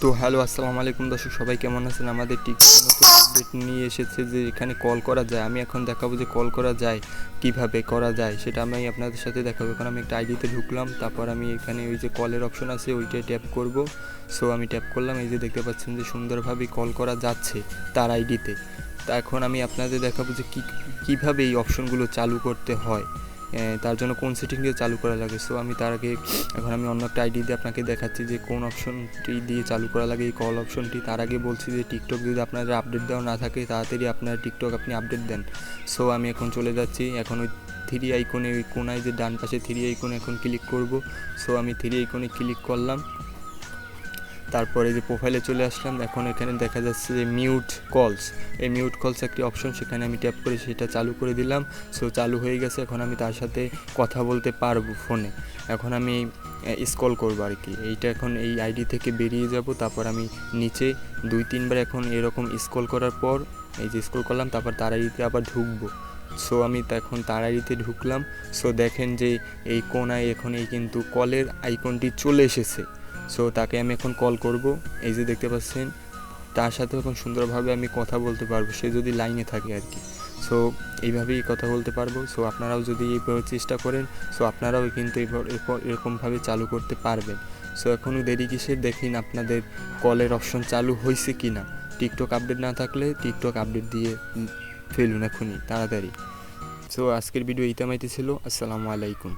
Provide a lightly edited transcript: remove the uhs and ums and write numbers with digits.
তো হ্যালো, আসসালামু আলাইকুম দর্শক, সবাই কেমন আছেন? আমাদের টিকটক নতুন আপডেট নিয়ে এসেছে যে এখানে কল করা যায়। আমি এখন দেখাবো যে কল করা যায়, কিভাবে করা যায় সেটা আমি আপনাদের সাথে দেখাবো। এখন আমি একটা আইডিতে ঢুকলাম, তারপর আমি এখানে ওই যে কলের অপশন আছে ওইটাই ট্যাপ করব। সো আমি ট্যাপ করলাম, এই যে দেখতে পাচ্ছেন যে সুন্দরভাবে কল করা যাচ্ছে তার আইডিতে। তা এখন আমি আপনাদের দেখাবো যে কীভাবে এই অপশনগুলো চালু করতে হয়, তার জন্য কোন সেটিং দিয়ে চালু করা লাগে। সো আমি তার আগে এখন আমি অন্য একটা আইডি দিয়ে আপনাকে দেখাচ্ছি যে কোন অপশনটি দিয়ে চালু করা লাগে, এই কল অপশনটি। তার আগে বলছি যে টিকটক যদি আপনাদের আপডেট দেওয়া না থাকে, তাড়াতাড়ি আপনার টিকটক আপনি আপডেট দেন। সো আমি এখন চলে যাচ্ছি, এখন ওই থ্রি আইকনে, ওই কোনায় যে ডান পাশে থ্রি আইকনে এখন ক্লিক করব। সো আমি থ্রি আইকনে ক্লিক করলাম, তারপরে যে প্রোফাইলে চলে আসলাম। এখন এখানে দেখা যাচ্ছে যে মিউট কলস, এই মিউট কলস একটি অপশন, সেখানে আমি ট্যাপ করে সেটা চালু করে দিলাম। সো চালু হয়ে গেছে, এখন আমি তার সাথে কথা বলতে পারবো ফোনে। এখন আমি স্ক্রল করবো আর কি, এইটা এখন এই আইডি থেকে বেরিয়ে যাব, তারপর আমি নিচে 2-3 বার এখন এরকম স্ক্রল করার পর এই যে স্ক্রল করলাম, তারপর তার আইডিতে আবার ঢুকবো। সো আমি এখন তার আইডিতে ঢুকলাম। সো দেখেন যে এই কোনায় এখন এই কিন্তু কলের আইকনটি চলে এসেছে। সো তাকে আমি এখন কল করব, এই যে দেখতে পাচ্ছেন, তার সাথে এখন সুন্দরভাবে আমি কথা বলতে পারবো, সে যদি লাইনে থাকে আর কি। সো এইভাবেই কথা বলতে পারবো। সো আপনারাও যদি এইভাবে চেষ্টা করেন, সো আপনারাও কিন্তু এরকমভাবে চালু করতে পারবেন। সো এখনও দেরি কিসের, দেখুন আপনাদের কলের অপশন চালু হয়েছে কি না। টিকটক আপডেট না থাকলে টিকটক আপডেট দিয়ে ফেলুন এখনই তাড়াতাড়ি। সো আজকের ভিডিও এইটামাইতে ছিল। আসসালামু আলাইকুম।